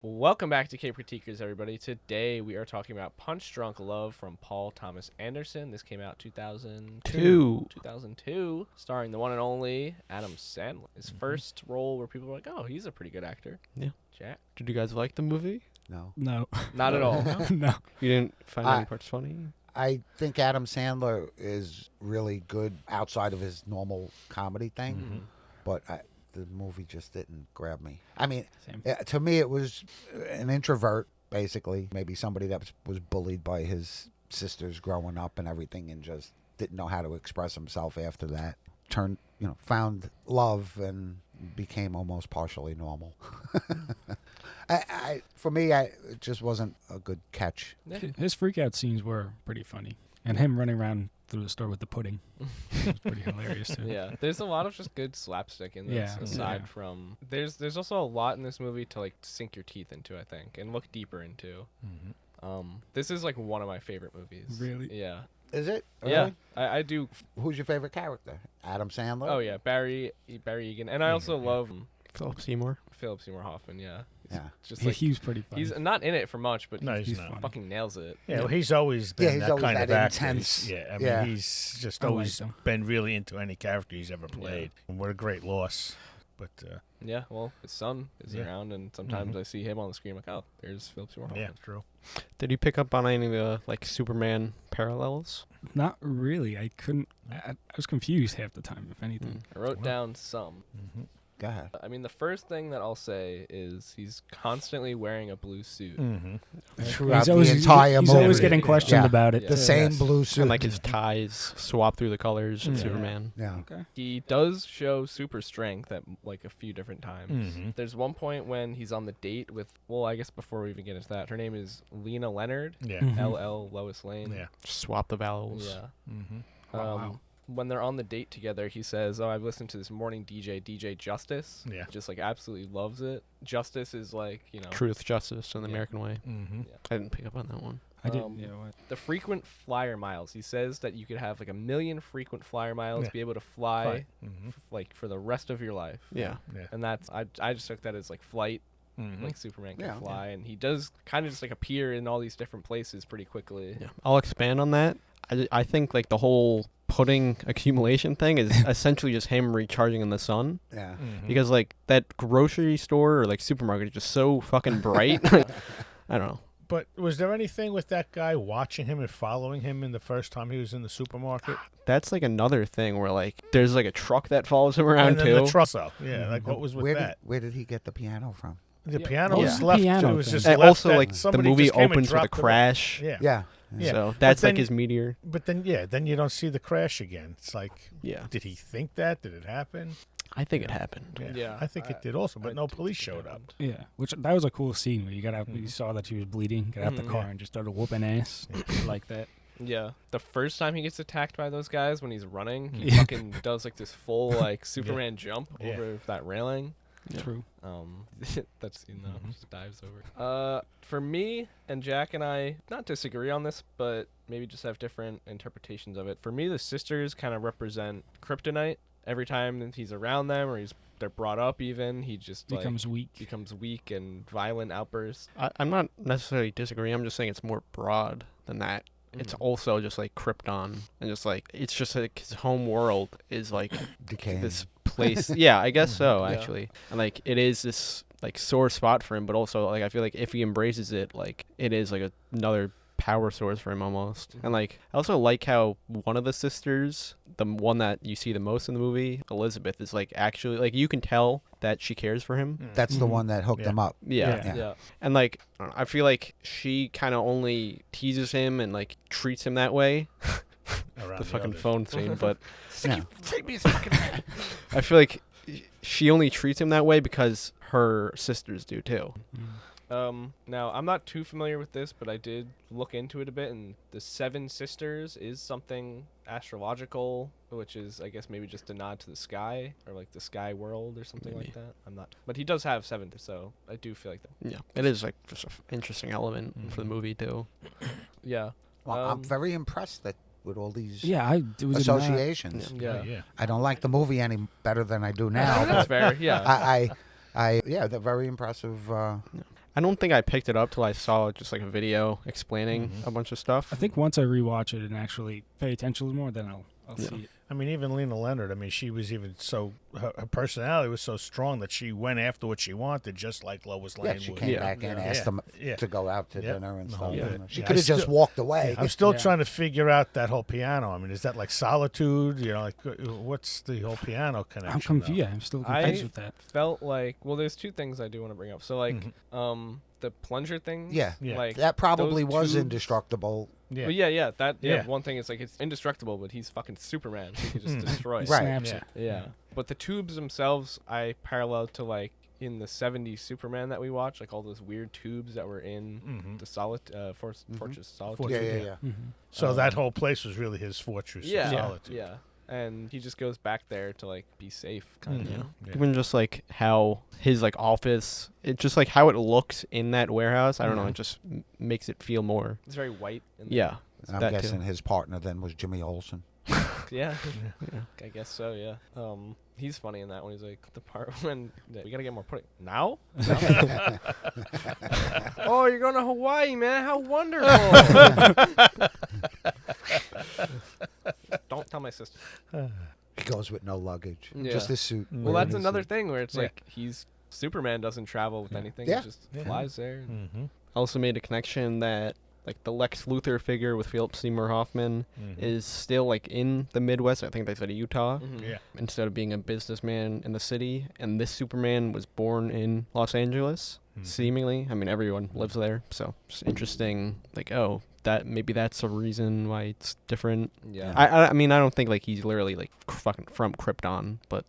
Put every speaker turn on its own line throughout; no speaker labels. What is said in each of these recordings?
Welcome back to Cape Critiquers, everybody. Today we are talking about Punch Drunk Love from Paul Thomas Anderson. This came out 2002, starring the one and only Adam Sandler. His first role where people were like, oh, he's a pretty good actor.
Yeah.
Jack?
Did you guys like the movie?
No.
Not at all.
No.
You didn't find any parts funny?
I think Adam Sandler is really good outside of his normal comedy thing, but the movie just didn't grab me. I mean, to me, it was an introvert, basically. Maybe somebody that was bullied by his sisters growing up and everything and just didn't know how to express himself after that. Found love and became almost partially normal. For me, it just wasn't a good catch.
His freakout scenes were pretty funny. And him running around through the store with the pudding was pretty hilarious, too.
Yeah, there's a lot of just good slapstick in this, aside from... There's also a lot in this movie to, like, sink your teeth into, I think, and look deeper into. This is, like, one of my favorite movies.
Really?
Yeah.
Is it? Really?
Yeah, I do.
Who's your favorite character? Adam Sandler?
Oh, yeah, Barry Egan. And I also love...
Philip Seymour
Hoffman, yeah.
Yeah.
Just like,
he was pretty funny.
he's not in it for much, but
No,
he
he's not.
fucking nails it.
Yeah, well, he's always been
he's
that
always
kind
that
of actor.
intense.
I mean,
Yeah.
he's just
I like
always
him.
been really into any character he's ever played. And what a great loss. But,
Yeah, well, his son is around, and sometimes I see him on the screen, like, oh, there's Philip Seymour Hoffman.
yeah, true.
Did you pick up on any of the like Superman parallels?
Not really. I couldn't. I was confused half the time, if anything.
I wrote down some.
Go ahead.
I mean, the first thing that I'll say is he's constantly wearing a blue suit.
Throughout the entire
he's
movie.
always getting questioned
Yeah.
about it.
Yeah.
The same blue suit.
And like his ties swap through the colors of
Yeah.
Superman.
Yeah.
Okay.
He does show super strength at, like, a few different times. There's one point when he's on the date with, well, I guess before we even get into that, her name is Lena Leonard.
Yeah.
LL Lois Lane.
Yeah.
Just swap the vowels.
Yeah.
Wow.
When they're on the date together, he says, oh, I've listened to this morning DJ Justice.
Yeah.
Just, like, absolutely loves it. Justice is, like, you know.
Truth, justice, and the American way.
Mm-hmm.
I didn't pick up on that one.
I didn't. You know what?
The frequent flyer miles. He says that you could have, like, 1 million frequent flyer miles, be able to fly, like, for the rest of your life.
Yeah.
Yeah.
And that's, I just took that as, like, flight. Like Superman can
Yeah.
fly, and he does kind of just, like, appear in all these different places pretty quickly.
Yeah. I'll expand on that. I think like the whole pudding accumulation thing is essentially just him recharging in the sun.
Yeah.
Because like that grocery store or like supermarket is just so fucking bright. I don't know.
But was there anything with that guy watching him and following him in the first time he was in the supermarket?
That's like another thing where like there's like a truck that follows him around
and then
too.
the truck. Yeah, like what was with that?
Where did he get the piano from?
The piano
Yeah.
was left.
Piano
It was
thing.
just
And
left
also
that
like the
somebody
movie
just came and
opens with a
dropped it off.
crash.
Yeah.
Yeah.
Yeah.
So that's
then-
like his meteor.
But then, then you don't see the crash again. It's like,
Yeah.
did he think that? Did it happen?
I think it happened.
Yeah,
I think it did also, but no police showed up.
Yeah, which that was a cool scene where you got out, you saw that she was bleeding, got out the car and just started whooping ass like that.
Yeah. The first time he gets attacked by those guys when he's running, he
Yeah.
fucking does, like, this full, like, Superman jump
Yeah.
over that railing.
Yeah.
True.
That scene, though, just dives over. For me, and Jack and I not disagree on this, but maybe just have different interpretations of it. For me, the sisters kind of represent Kryptonite. Every time that he's around them or they're brought up even, he just
Becomes weak.
becomes weak and violent outbursts.
I'm not necessarily disagreeing. I'm just saying it's more broad than that. It's also just like Krypton and just like it's just like his home world is like
Decaying.
this place. Yeah, I guess so
Yeah.
actually. And like it is this like sore spot for him, but also like I feel like if he embraces it, like it is like another power source for him almost. And like I also like how one of the sisters, the one that you see the most in the movie, Elizabeth, is like actually like you can tell that she cares for him.
That's the one that hooked
Yeah.
him up.
Yeah.
Yeah.
Yeah.
And like I don't know, I feel like she kind of only teases him and like treats him that way.
Around
The fucking
others.
phone scene, but
Yeah.
Take me as fucking man.
I feel like she only treats him that way because her sisters do too.
Now, I'm not too familiar with this, but I did look into it a bit, and the Seven Sisters is something astrological, which is, I guess, maybe just a nod to the sky, or like the sky world or something like that. I'm not... But he does have seven, so I do feel like that.
Yeah, it is like just an interesting element for the movie too.
Yeah.
Well, I'm very impressed that with all these
Yeah, it was
associations.
Yeah.
Yeah.
I don't like the movie any better than I do now.
That's fair, yeah.
I they're very impressive.
I don't think I picked it up till I saw just like a video explaining a bunch of stuff.
I think once I rewatch it and actually pay attention more, then I'll
Yeah.
see it.
I mean, even Lena Leonard, I mean, she was even so, her personality was so strong that she went after what she wanted, just like Lois Lane
Yeah, she
would.
came
Yeah.
back and
Yeah.
asked them
Yeah.
to go out to
Yeah.
dinner and
The
stuff.
whole
Yeah.
bit.
She
Yeah,
could
I
have just
still-
walked away.
I'm still
Yeah.
trying to figure out that whole piano. I mean, is that like Solitude? You know, like what's the whole piano connection?
I'm confused. Yeah, I'm still confused with that.
Felt like, well, there's two things I do want to bring up. So like,
Mhm.
the plunger thing.
Yeah.
Yeah.
Like
That probably
those
was
tubes-
indestructible.
Yeah.
But yeah.
Yeah.
One thing is like it's indestructible, but he's fucking Superman. He can just destroy. it.
Right.
Snaps
Yeah.
it.
Yeah. But the tubes themselves, I parallel to like in the '70s Superman that we watched, like all those weird tubes that were in
Mhm.
the Fortress of Solitude.
Yeah,
Fortress,
yeah,
yeah.
yeah.
Mm-hmm.
So that whole place was really his fortress of
Yeah.
solitude.
Yeah. And he just goes back there to like be safe, kind of.
Mhm.
Yeah.
Yeah.
Even just like how his like office, it just like how it looks in that warehouse. I don't know.
Mhm.
It just makes it feel more.
It's very white. And
Yeah.
And I'm
That too.
guessing his partner then was Jimmy Olsen.
Yeah.
Yeah.
I guess so. Yeah. He's funny in that one. He's like the part when we gotta get more pudding now. Oh, you're going to Hawaii, man! How wonderful! Don't tell my sister.
He goes with no luggage,
Yeah.
just his suit.
Well, that's
His
another
suit.
thing where it's
Yeah.
like Superman doesn't travel with
Yeah.
anything.
Yeah.
He just
Yeah.
flies there.
Mm-hmm.
Also made a connection that like the Lex Luthor figure with Philip Seymour Hoffman is still like in the Midwest. I think they said Utah.
Mhm.
Yeah.
Instead of being a businessman in the city. And this Superman was born in Los Angeles,
Mhm.
seemingly. I mean, everyone lives there, so it's interesting. Like, oh, that maybe that's a reason why it's different.
Yeah.
I mean, I don't think like he's literally like fucking from Krypton, but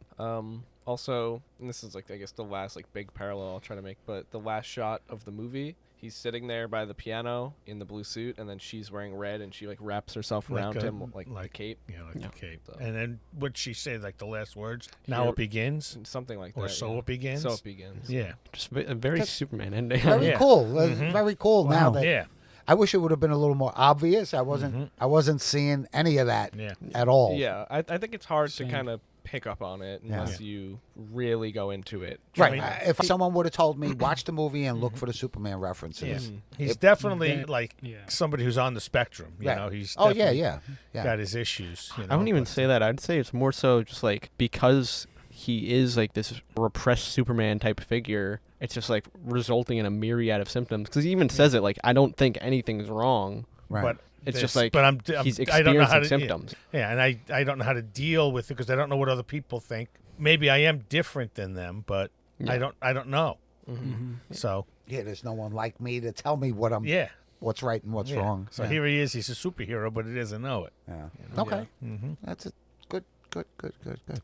Also, and this is like I guess the last like big parallel I'll try to make, but the last shot of the movie, he's sitting there by the piano in the blue suit, and then she's wearing red, and she like wraps herself
Like
around
a-
him like the
like-
cape,
Yeah, like
Yeah.
the cape.
So-
And then what'd she say? Like the last words? Now
Here-
it begins?
and something like
Or
that.
so
yeah.
it begins?
So it begins.
Yeah.
just a very
That's
Superman ending.
Very
Yeah.
cool.
Mhm.
Very cool. Now
Wow.
that
Yeah.
I wish it would have been a little more obvious. I wasn't.
Mhm.
I wasn't seeing any of that
Yeah.
at all.
Yeah, I think it's hard
Same.
to kind of pick up on it
Yeah.
unless you really go into it.
Right.
I mean-
If someone would have told me, watch the movie and look for the Superman
Yeah.
references.
He's
It-
definitely
that-
like
Yeah.
somebody who's on the spectrum. You
Right.
know, he's
Oh yeah,
definitely
yeah.
got his issues. You know,
I wouldn't even
but-
say that. I'd say it's more so just like because he is like this repressed Superman type figure, it's just like resulting in a myriad of symptoms. Because he even says it like, I don't think anything's wrong.
Right.
But
It's
this-
just like
but
he's
I don't know how
experiencing
to,
symptoms.
Yeah, and I don't know how to deal with it because I don't know what other people think. Maybe I am different than them, but
Yeah.
I don't know.
Mm-hmm.
So
yeah, there's no one like me to tell me what
yeah,
what's right and what's
yeah.
wrong.
So
yeah.
here he is. He's a superhero, but he doesn't know it.
Yeah.
know?
Okay.
Mm-hmm.
That's a good.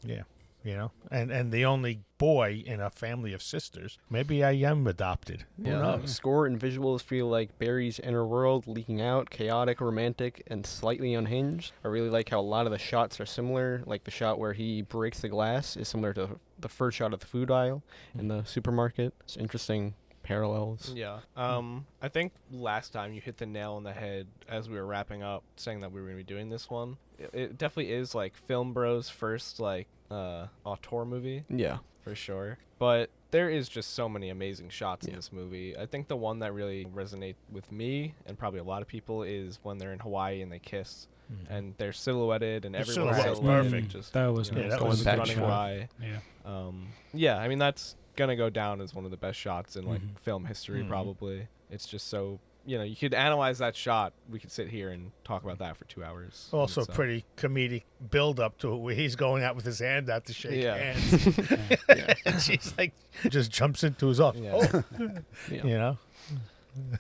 Yeah, you know, and the only boy in a family of sisters. Maybe I am adopted. Who
Yeah,
knows?
score and visuals feel like Barry's inner world leaking out, chaotic, romantic, and slightly unhinged. I really like how a lot of the shots are similar. Like the shot where he breaks the glass is similar to the first shot of the food aisle in the supermarket. It's interesting parallels.
Yeah. I think last time you hit the nail on the head as we were wrapping up, saying that we were going to be doing this one. It definitely is like Film Bros' first like auteur movie
Yeah.
for sure. But there is just so many amazing shots in
Yeah.
this movie. I think the one that really resonates with me and probably a lot of people is when they're in Hawaii and they kiss. And they're silhouetted and
The
everyone's
silhouette was
silhouetted.
perfect.
Just,
That was
you know,
Yeah, that
going
was a
good
running
shot.
by.
Yeah.
Yeah, I mean that's gonna go down as one of the best shots in like
Mhm.
film history
Mhm.
probably. It's just so, you know, you could analyze that shot. We could sit here and talk about that for 2 hours. in
Also,
itself.
pretty comedic build up to it where he's going out with his hand out to shake
Yeah.
hands. And she's like, just jumps into his office.
Yeah.
Yeah.
You know?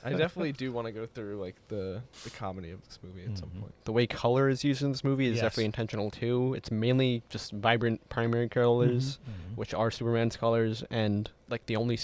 I definitely do want to go through like the comedy of this movie at some
Mhm.
point.
The way color is used in this movie is
Yes.
definitely intentional too. It's mainly just vibrant primary colors, which are Superman's colors, and like the only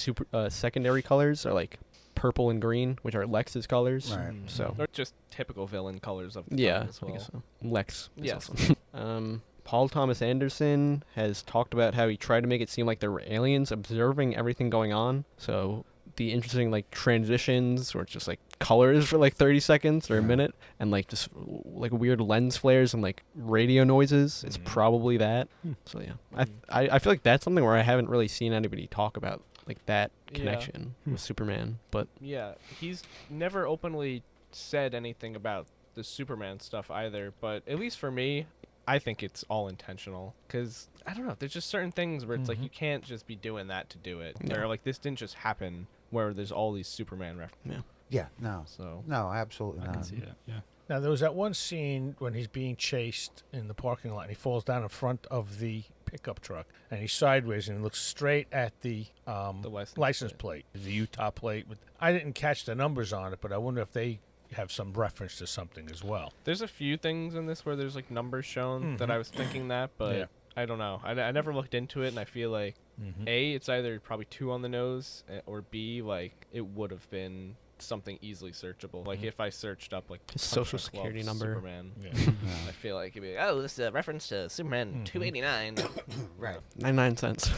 secondary colors are like purple and green, which are Lex's colors.
Right.
So
Or just typical villain colors of the
yeah,
time as well.
I guess so. Lex. is
Yes.
awesome. Paul Thomas Anderson has talked about how he tried to make it seem like there were aliens observing everything going on. So the interesting like transitions where it's just like colors for like 30 seconds or a
Yeah.
minute and like just like weird lens flares and like radio noises. It's
Mhm.
probably that. So yeah, I feel like that's something where I haven't really seen anybody talk about like that
Yeah.
connection with Superman. But
Yeah, he's never openly said anything about the Superman stuff either, but at least for me, I think it's all intentional. Because, I don't know, there's just certain things where it's like you can't just be doing that to do it.
Yeah.
Or like this didn't just happen where there's all these Superman references.
Yeah, no.
So,
No, absolutely
I
not.
can see that. Yeah.
Now, there was that one scene when he's being chased in the parking lot, and he falls down in front of the pickup truck, and he's sideways and looks straight at the license plate, the Utah plate. I didn't catch the numbers on it, but I wonder if they have some reference to something as well.
there's a few things in this where there's like numbers shown that I was thinking that, but
Yeah.
I don't know. I never looked into it, and I feel like A, it's either probably too on the nose, or B, like it would have been something easily searchable. Like if I searched up like
His social
Punch Drunk
security
Love
number.
Superman,
Yeah.
I feel like it'd be like, oh, this is a reference to Superman 289.
Right.
99 cents.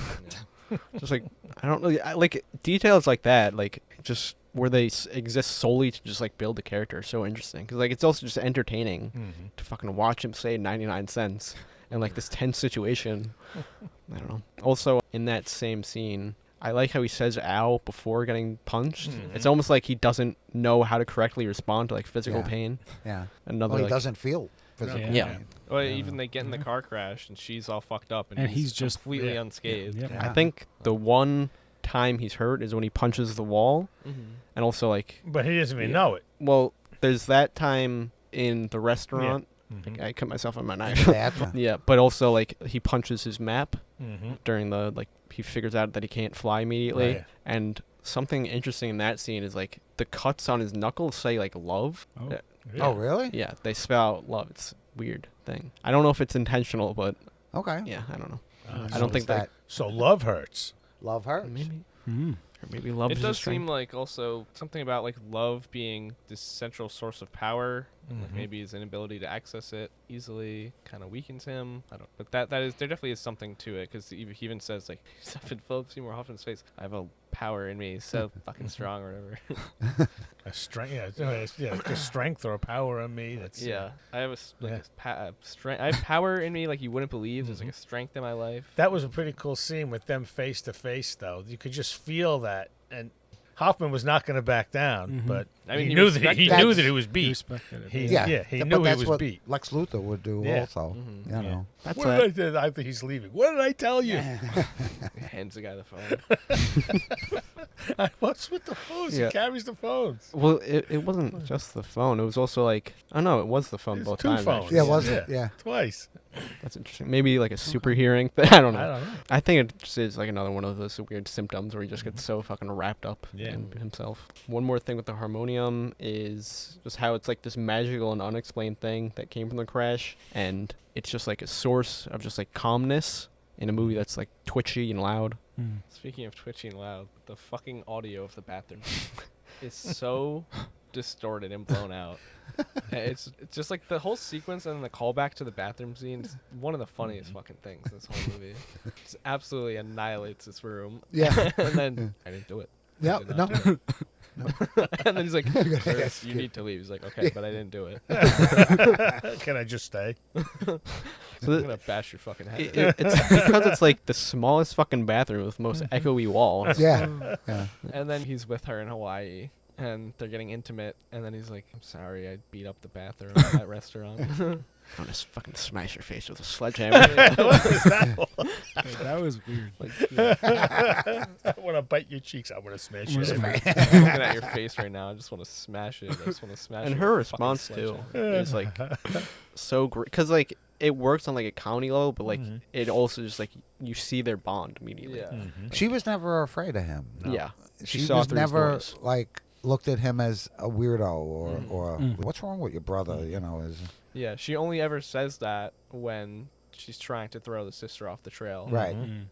Yeah.
Just like I don't really like details like that. Like just where they exist solely to just like build the character are so interesting because like it's also just entertaining to fucking watch him say 99 cents in like this tense situation. I don't know. Also in that same scene, I like how he says "ow" before getting punched. It's almost like he doesn't know how to correctly respond to like physical
Yeah.
pain.
Yeah.
Another
Well, he
like,
doesn't feel physical.
Yeah.
pain.
Well,
Yeah.
even they get in the car crash and she's all fucked up and,
And he's just
completely
yeah.
unscathed.
Yeah.
Yeah.
I think the one time he's hurt is when he punches the wall, and also like
But he doesn't even
Yeah.
know it.
well, there's that time in the restaurant.
Mhm.
I cut myself on my knife.
That's right.
Yeah, but also like he punches his map
Mm-hmm.
during the like he figures out that he can't fly immediately,
Right.
and something interesting in that scene is like the cuts on his knuckles say like love.
Oh.
Yeah.
Oh, really?
Yeah, they spell out love. It's a weird thing. I don't know if it's intentional, but
Okay.
yeah, I don't know.
Uh,
I don't
so-
think that
So love hurts.
Love hurts.
maybe
Mm-hmm.
or maybe love
It
is
does
a strength.
seem like also something about like love being this central source of power. Like
Mhm.
maybe his inability to access it easily kind of weakens him. I don't. But that is there definitely is something to it because he even says like in Philip Seymour Hoffman's face, I have a power in me so fucking strong or whatever.
A strength, just strength or a power in me. That's
Yeah, I have
Yeah.
strength. I have power in me like you wouldn't believe. There's like a strength in my life.
That was a pretty cool scene with them face to face, though. You could just feel that, and Hoffman was not going to back down,
Mhm.
but
I mean,
he
he
knew that he
respected-
knew that he was
He
beat.
respected it.
He-
Yeah.
yeah, he
But
knew he
that's
was
what
beat.
Lex Luthor would do
Yeah.
also.
Mhm.
You know.
That's
What
that.
did I think he's leaving? What did I tell you?
Hands the guy the phone.
What's with the phones?
Yeah.
He carries the phones.
Well, it wasn't just the phone. It was also like oh no, it was the phone
It's
both
two
times.
phones.
actually.
Yeah, was it? Yeah.
Twice.
That's interesting. Maybe like a super hearing thing. I don't know.
I don't know.
I think it just is like another one of those weird symptoms where he just gets so fucking wrapped up
Yeah.
in himself. One more thing with the harmonium is just how it's like this magical and unexplained thing that came from the crash, and it's just like a source of just like calmness in a movie that's like twitchy and loud.
Mm.
Speaking of twitching loud, the fucking audio of the bathroom is so distorted and blown out. It's just like the whole sequence and then the callback to the bathroom scene is one of the funniest fucking things in this whole movie. Just absolutely annihilates this room.
Yeah.
And then I didn't do it.
Yeah.
did
No.
not do And then he's like, "Sir,
Yes,
you
kid.
need to leave." He's like, "Okay, but I didn't do it.
Can I just stay?
So
I'm gonna bash your fucking head."
it's because it's like the smallest fucking bathroom with the most echoey walls.
Yeah. Yeah.
And then he's with her in Hawaii, and they're getting intimate. And then he's like, "I'm sorry, I beat up the bathroom at that restaurant."
I'm gonna fucking smash your face with a sledgehammer.
That was weird.
I want to bite your cheeks. I want to smash
I'm
you.
gonna
I'm looking at your face right now. I just want to smash it. I just want to smash it.
And
with
her
a fucking
response too
sledgehammer.
is like so great because like it works on like a comedy level, but like
Mhm.
it also just like you see their bond immediately.
Yeah.
She was never afraid of him.
Yeah.
She
saw
was
through his
never
noise.
like looked at him as a weirdo or
Mm.
what's wrong with your brother? You know, is
Yeah. She only ever says that when she's trying to throw the sister off the trail.
right.
Mm.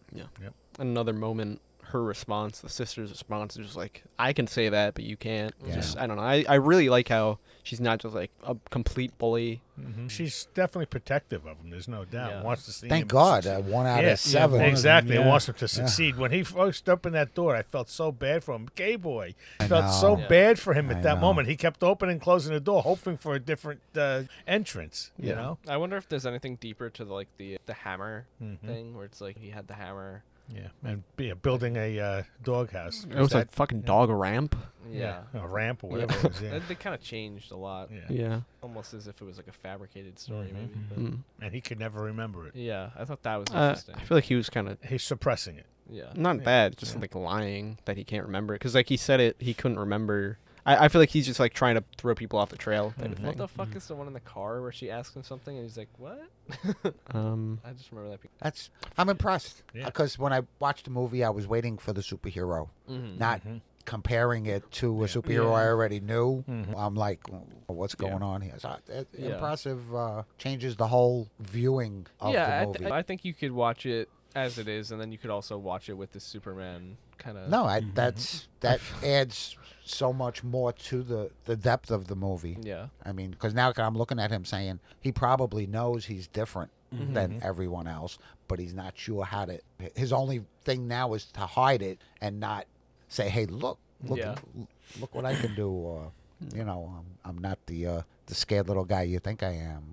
Another moment, her response, the sister's response is just like, I can say that, but you can't.
Yeah.
Just I don't know. I really like how she's not just like a complete bully.
She's definitely protective of him. There's no doubt.
Yeah.
Wants to see him.
Thank God, 1 out
Yeah,
of 7.
one of them,
Exactly.
yeah.
Wants him to succeed. When he first opened that door, I felt so bad for him. Gay boy.
I
Felt so
know.
Yeah.
bad for him
I
at that
know.
moment. He kept opening and closing the door, hoping for a different entrance. You
Yeah.
know.
I wonder if there's anything deeper to the hammer
Mhm.
thing, where it's like he had the hammer
Yeah, and building a doghouse.
It was a fucking dog ramp.
Yeah.
A ramp or whatever it was. Yeah.
They kind of changed a lot.
Yeah.
Almost as if it was like a fabricated story,
Mhm.
maybe. But
And he could never remember it.
yeah, I thought that was interesting.
I feel like he was kind of
He's suppressing it.
Yeah.
not bad, just like lying that he can't remember it. Because like he said it, he couldn't remember. I feel like he's just like trying to throw people off the trail type of
What
thing.
the fuck is the one in the car where she asks him something and he's like, "What?" I just remember that.
I'm impressed
Yeah.
because when I watched the movie, I was waiting for the superhero,
Mm-hmm.
not comparing it to a superhero I already knew.
Mhm.
I'm like, what's going on here? So
Yeah.
impressive. Changes the whole viewing of the movie.
I think you could watch it as it is, and then you could also watch it with the Superman kind of.
No, that adds so much more to the depth of the movie.
Yeah.
I mean, because now I'm looking at him saying he probably knows he's different
Mm-hmm.
than everyone else, but he's not sure how to. His only thing now is to hide it and not say, "Hey, look
Yeah.
look what I can do," or I'm not the scared little guy you think I am.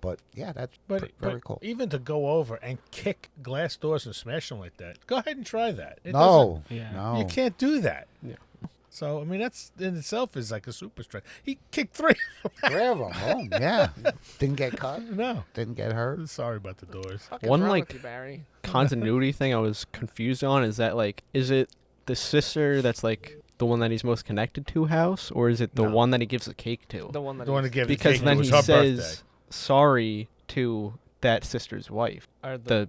But yeah, that's very cool.
Even to go over and kick glass doors and smash them like that, go ahead and try that. It
No,
Yeah.
no,
You can't do that.
Yeah.
So, I mean, that's in itself is like a super strength. He kicked 3.
3 of them. Oh, yeah, didn't get cut,
No.
didn't get hurt.
Sorry about the doors.
Fuck is
One,
wrong
like,
with you, Barry?
Continuity thing I was confused on is that like, is it the sister that's like the one that he's most connected to house, or is it the
No.
one that he gives a cake to?
The one that
The one to give the
Because
cake
then
to was
he
her
says
birthday.
sorry to that sister's wife,
or
the-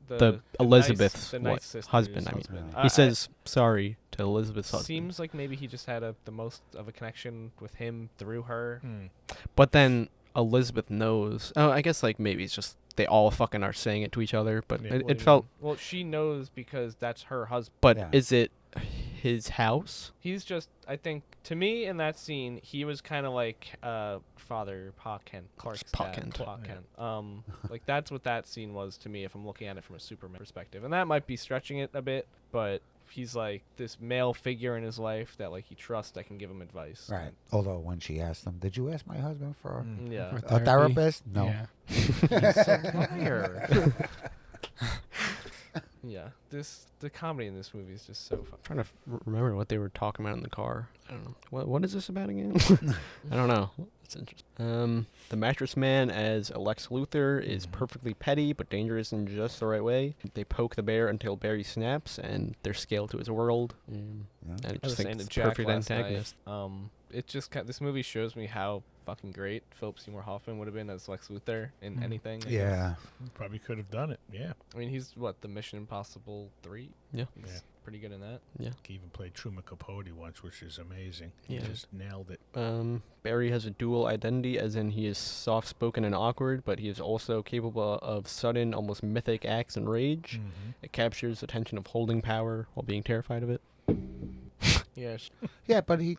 the
Elizabeth's
nice
wife,
sister's
husband. I mean,
Yeah.
he says sorry to Elizabeth's husband.
Seems like maybe he just had the most of a connection with him through her.
But then Elizabeth knows. Oh, I guess like maybe it's just they all fucking are saying it to each other. But
Yeah.
What do
it
you
felt.
mean? Well, she knows because that's her husband.
But
Yeah.
is it his house?
He's just, I think, to me in that scene, he was kind of like Father Pa Kent, Clark's
Pa
dad.
Kent.
Pa Kent. Like that's what that scene was to me if I'm looking at it from a Superman perspective. And that might be stretching it a bit, but he's like this male figure in his life that like he trusts that can give him advice.
Right. Although when she asked him, "Did you ask my husband for
Yeah.
For
a therapist?" No.
Yeah.
Liar. Yeah. The comedy in this movie is just so fun.
I'm trying to remember what they were talking about in the car. I don't know. What is this about again? I don't know. It's interesting. The Mattress Man as Lex Luthor is perfectly petty but dangerous in just the right way. They poke the bear until Barry snaps, and they're scaled to his world. And I
I was
just
saying
think
to
it's
Jack
perfect
last
antagonist.
night, it just this movie shows me how fucking great Philip Seymour Hoffman would have been as Lex Luthor in anything. I guess.
Yeah.
Probably could have done it. Yeah.
I mean, he's the Mission Impossible 3.
Yeah.
He's
Yeah.
pretty good in that.
He even played Truman Capote once, which is amazing.
Yeah.
He just nailed it.
Barry has a dual identity, as in he is soft-spoken and awkward, but he is also capable of sudden, almost mythic acts and rage. It captures the tension of holding power while being terrified of it.
Yeah.
Yeah, but he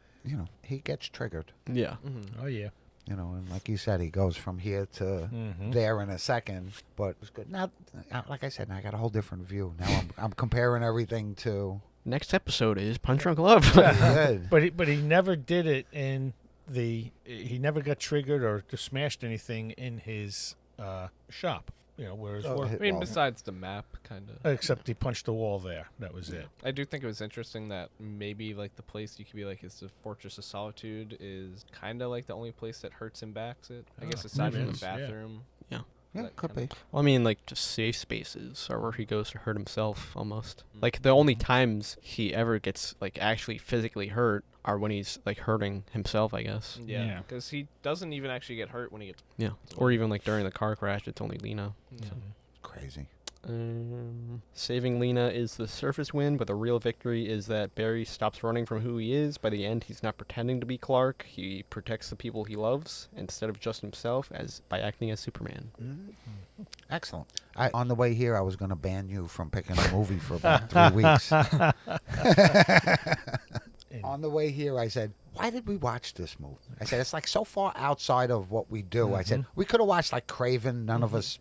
gets triggered.
Yeah.
Oh, yeah.
And like you said, he goes from here to there in a second. But it's good. Now, like I said, now I got a whole different view. Now I'm comparing everything to.
Next episode is Punch Drunk Love.
Good.
But he never did it in he never got triggered or just smashed anything in his shop. Whereas
Oh,
I mean,
well,
besides the map, kind of.
except he punched the wall there. That was it.
I do think it was interesting that maybe like the place you could be like is the Fortress of Solitude is kind of like the only place that hurts and backs it. I guess aside
maybe
from
it
the
is, yeah.
bathroom.
Yeah,
that
could
kinda-
be.
Well, I mean, like, just safe spaces are where he goes to hurt himself, almost. Like, the only times he ever gets, like, actually physically hurt are when he's, like, hurting himself, I guess.
Yeah,
Yeah.
because he doesn't even actually get hurt when he gets.
Yeah. Or even, like, during the car crash, it's only Lena.
Yeah.
Crazy.
Saving Lena is the surface win, but the real victory is that Barry stops running from who he is. By the end, he's not pretending to be Clark. He protects the people he loves instead of just himself, by acting as Superman.
Excellent. On the way here, I was going to ban you from picking a movie for about 3 weeks. On the way here, I said, "Why did we watch this movie?" I said, "It's like so far outside of what we do." I said, "We could have watched like Craven. None of us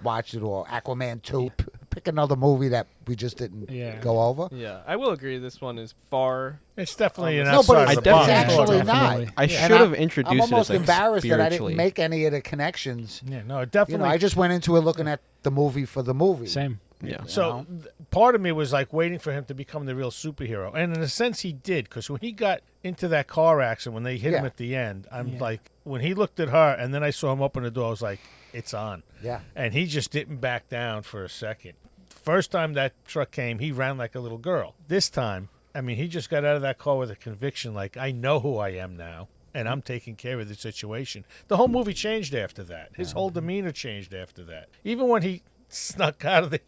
watched it, or Aquaman 2. Pick another movie that we just didn't go over."
Yeah, I will agree. This one is far.
It's definitely an
No, but
outside
it's
of the box.
actually
Definitely.
not.
I
And
should have
I'm
introduced it
almost
as, like,
embarrassed that I didn't
spiritually.
make any of the connections.
Yeah, no, it definitely.
I just went into it looking at the movie for the movie.
Same.
Yeah.
So part of me was like waiting for him to become the real superhero, and in a sense he did, because when he got into that car accident, when they hit him at the end, I'm like, when he looked at her, and then I saw him open the door, I was like, it's on.
Yeah.
And he just didn't back down for a second. First time that truck came, he ran like a little girl. This time, I mean, he just got out of that car with a conviction, like, I know who I am now, and I'm taking care of the situation. The whole movie changed after that. His whole demeanor changed after that. Even when he snuck out of the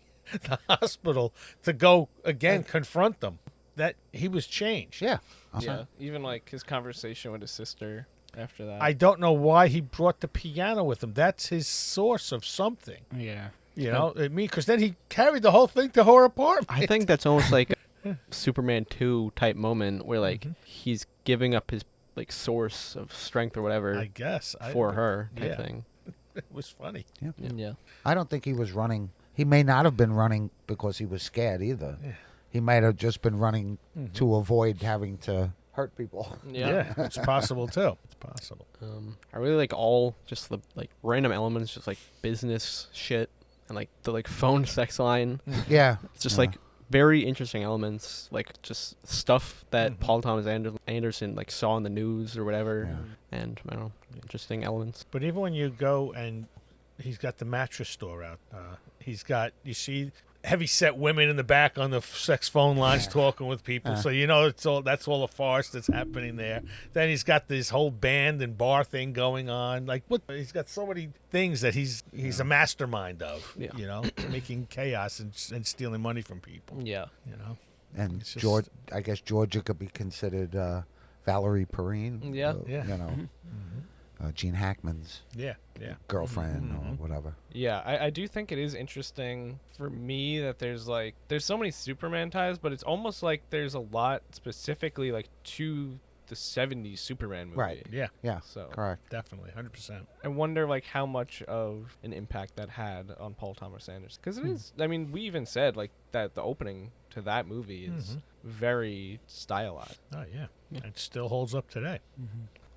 hospital to go again confront them, that he was changed.
Yeah.
Yeah, even like his conversation with his sister after that.
I don't know why he brought the piano with him. That's his source of something.
Yeah.
You know, because then he carried the whole thing to her apartment.
I think that's almost like a Superman 2 type moment where like he's giving up his like source of strength or whatever
I guess
for her type
yeah.
thing.
It was funny.
Yeah.
I don't think he was running. He may not have been running because he was scared either.
Yeah.
He might have just been running to avoid having to hurt people.
Yeah.
It's possible too. It's possible.
I really like all just the like random elements, just like business shit and like the like phone sex line.
Yeah.
It's just like very interesting elements, like just stuff that Paul Thomas Anderson like saw in the news or whatever, and I don't know, interesting elements.
But even when you go and he's got the mattress store out, you see heavy-set women in the back on the sex phone lines talking with people, so you know that's all a farce that's happening there. Then he's got this whole band and bar thing going on. Like, what? He's got so many things that he's a mastermind of.
Yeah.
You know, making chaos and stealing money from people.
Yeah.
You know,
And
It's just-
George, I guess Georgia could be considered Valerie Perrine.
Yeah.
Yeah.
You know, Gene Hackman's
yeah.
girlfriend or whatever.
Yeah, I do think it is interesting for me that there's so many Superman ties, but it's almost like there's a lot specifically like to the 70s Superman movie.
Right.
Yeah,
Yeah.
So
Correct.
definitely, 100%.
I wonder like how much of an impact that had on Paul Thomas Anderson, because it is. I mean, we even said like that the opening to that movie is very stylized.
Oh yeah, it still holds up today.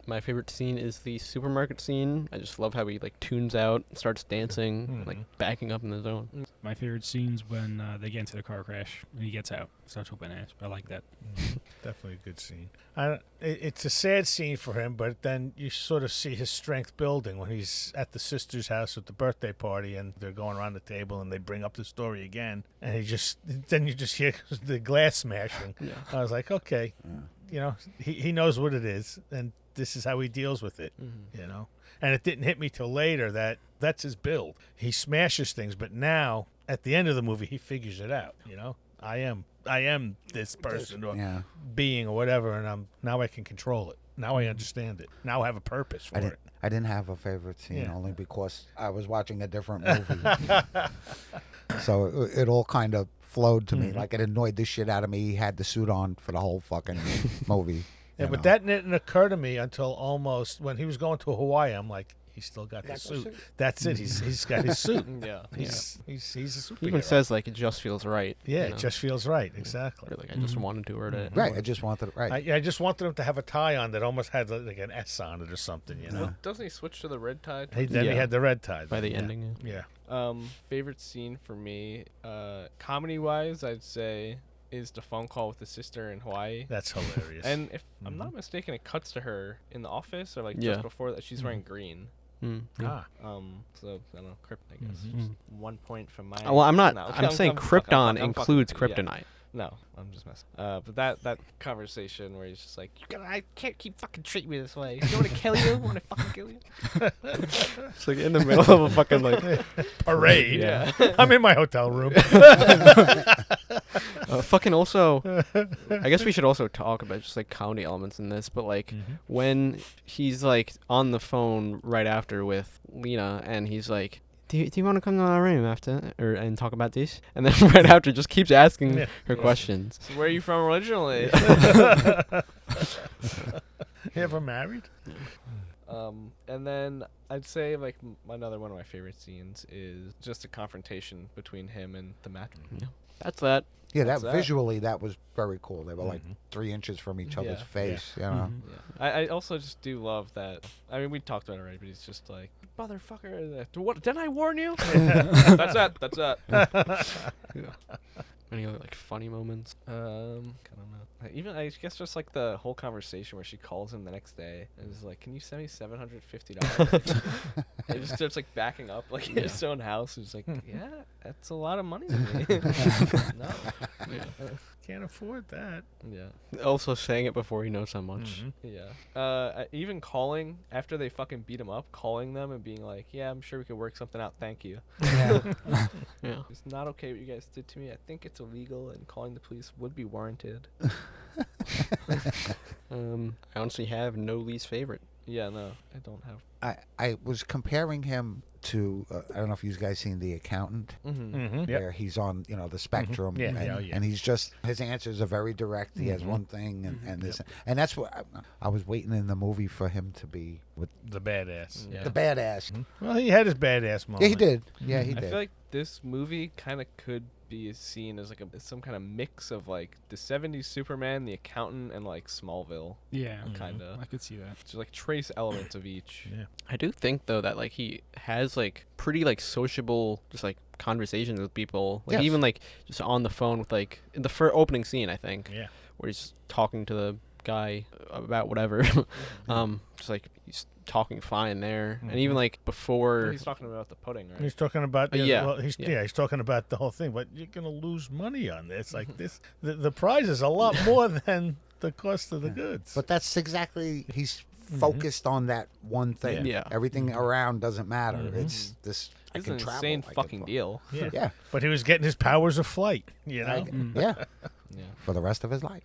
My favorite scene is the supermarket scene. I just love how he like tunes out, starts dancing, like backing up in the zone.
My favorite scene's when they get into the car crash and he gets out. Starts whooping ass. I like that.
Definitely a good scene. It's a sad scene for him, but then you sort of see his strength building when he's at the sister's house at the birthday party, and they're going around the table, and they bring up the story again, and then you just hear the glass smashing.
Yeah.
I was like, okay, you know, he knows what it is, and this is how he deals with it, you know. And it didn't hit me till later that that's his build. He smashes things, but now at the end of the movie, he figures it out. You know, I am this person or being or whatever, and now I can control it. Now I understand it. Now I have a purpose for it.
I didn't have a favorite scene
Yeah.
only because I was watching a different movie. So it all kind of flowed to me. Like it annoyed the shit out of me. He had the suit on for the whole fucking movie.
Yeah,
you
but
know.
that didn't occur to me until almost when he was going to Hawaii. I'm like, he's still got the suit. That's it. He's got his suit.
Yeah.
He's a superhero.
He even says like it just feels right.
Yeah,
you know?
it just feels right. Exactly.
Or, like I just wanted to wear it.
Right. I just wanted it right.
I just wanted him to have a tie on that almost had like an S on it or something, you know.
Well, doesn't he switch to the red tie?
Then he
Yeah.
had the red tie
By the
yeah.
ending.
Yeah.
Favorite scene for me, comedy wise, I'd say is the phone call with the sister in Hawaii.
That's hilarious.
And if I'm not mistaken, it cuts to her in the office or like
Yeah.
just before that. She's wearing green.
Ah.
So I don't know, I guess just 1 point from my.
Well, I'm not.
No,
I'm saying Krypton includes Kryptonite.
No, I'm just messing. But that conversation where he's just like, I can't keep fucking treating me this way. You want to kill you? Want to fucking kill you?
It's like in the middle of a fucking like
Parade.
Yeah.
I'm in my hotel room.
fucking also. I guess we should also talk about just like comedy elements in this, but like when he's like on the phone right after with Lena, and he's like, do you want to come to our room after and talk about this? And then right after just keeps asking her questions.
So where are you from originally?
You ever married?
And then I'd say like another one of my favorite scenes is just a confrontation between him and Thematic.
Yeah. That's that.
Yeah,
That's
that
that.
visually that was very cool. They were like 3 inches from each other's
Yeah.
face. You know.
Yeah. I also just do love that. I mean, we talked about it already, but he's just like, motherfucker, what? Didn't I warn you? That's that. That's that.
Any other like funny moments?
I don't know. Even I guess just like the whole conversation where she calls him the next day and is like, "Can you send me $750?" He just starts like backing up like in his own house. He's like, "Yeah, that's a lot of money to me." No.
Can't afford that.
Yeah.
Also saying it before he knows how much.
Yeah. Even calling after they fucking beat him up, calling them and being like, "Yeah, I'm sure we could work something out. Thank you."
Yeah.
It's not okay what you guys did to me. I think it's illegal, and calling the police would be warranted.
I honestly have no least favorite.
Yeah, no, I don't have.
I was comparing him to I don't know if you guys seen The Accountant, where he's on the spectrum, and he's just his answers are very direct. He has one thing and this, and that's what I was waiting in the movie for him to be with
The badass.
the badass.
Well, he had his badass moment.
Yeah, he did. Yeah, he
I
did.
feel like this movie kind of could be seen as like some kind of mix of like the 70s Superman, The Accountant, and like Smallville.
Yeah,
kind of.
I could see that.
Just like trace elements of each.
Yeah.
I do think though that like he has like pretty like sociable just like conversations with people, like
Yes.
even like just on the phone with like in the opening scene I think, where he's talking to the guy about whatever, just like he's talking fine there, and even like before
He's talking about the pudding, right?
He's talking about
yeah.
he's talking about the whole thing, but you're gonna lose money on this. Like this, the prize is a lot more than the cost of the goods.
But that's exactly he's focused on that one thing.
Yeah.
Everything around doesn't matter. It's this. I
It's
can
an
travel.
insane
I can
fucking
fly.
deal.
yeah, but he was getting his powers of flight. You know.
Yeah,
Yeah.
for the rest of his life.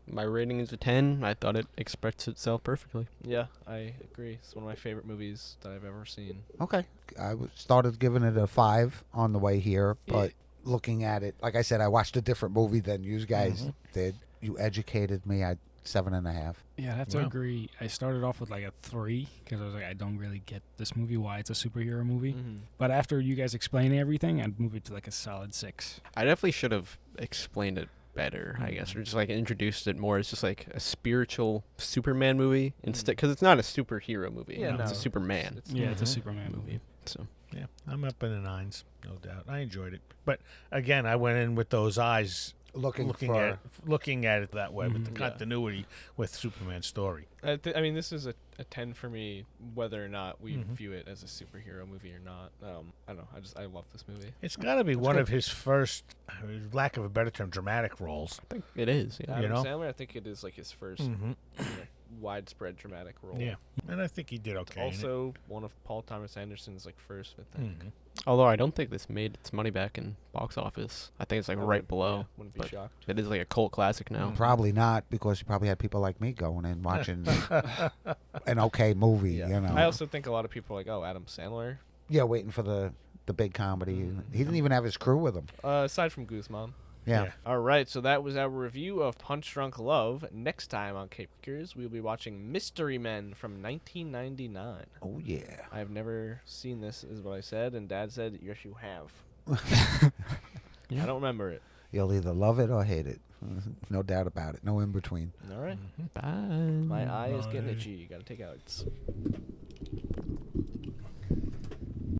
my rating is a 10. I thought it expressed itself perfectly.
Yeah, I agree. It's one of my favorite movies that I've ever seen.
Okay, I started giving it a 5 on the way here, but looking at it, like I said, I watched a different movie than you guys did. You educated me. I 7.5.
Yeah, I have to agree. I started off with like a 3 because I was like, I don't really get this movie, why it's a superhero movie. But after you guys explaining everything, I'd move it to like a solid 6.
I definitely should have explained it better, I guess, or just like introduced it more as just like a spiritual Superman movie instead, because it's not a superhero movie.
Yeah,
it's
no,
a Superman
It's a Superman movie.
So
Yeah, I'm up in the 9s, no doubt. I enjoyed it, but again, I went in with those eyes, looking at it that way, with the continuity with Superman's story.
I mean, this is a 10 for me, whether or not we view it as a superhero movie or not. I don't know. I love this movie.
It's got to be one of his first, lack of a better term, dramatic roles.
I think it is. Yeah.
Adam Sandler, I think it is like his first widespread dramatic role.
Yeah, and I think he did okay.
Also, one of Paul Thomas Anderson's like first, I think.
Although I don't think this made its money back in box office. I think it's like right below.
Yeah, wouldn't be
but
shocked.
it is like a cult classic now.
Probably not, because you probably had people like me going in watching an okay movie.
Yeah.
You know.
I also think a lot of people are like, oh, Adam Sandler.
Yeah, waiting for the big comedy. He didn't even have his crew with him.
Aside from Guzman.
Yeah.
All right, so that was our review of Punch Drunk Love. Next time on Cape Kickers, we'll be watching Mystery Men from 1999.
Oh yeah.
I've never seen this, is what I said, and Dad said, yes, you have. I don't remember it.
You'll either love it or hate it. No doubt about it. No in between.
All right.
Bye.
My eye is getting itchy. You got to take out.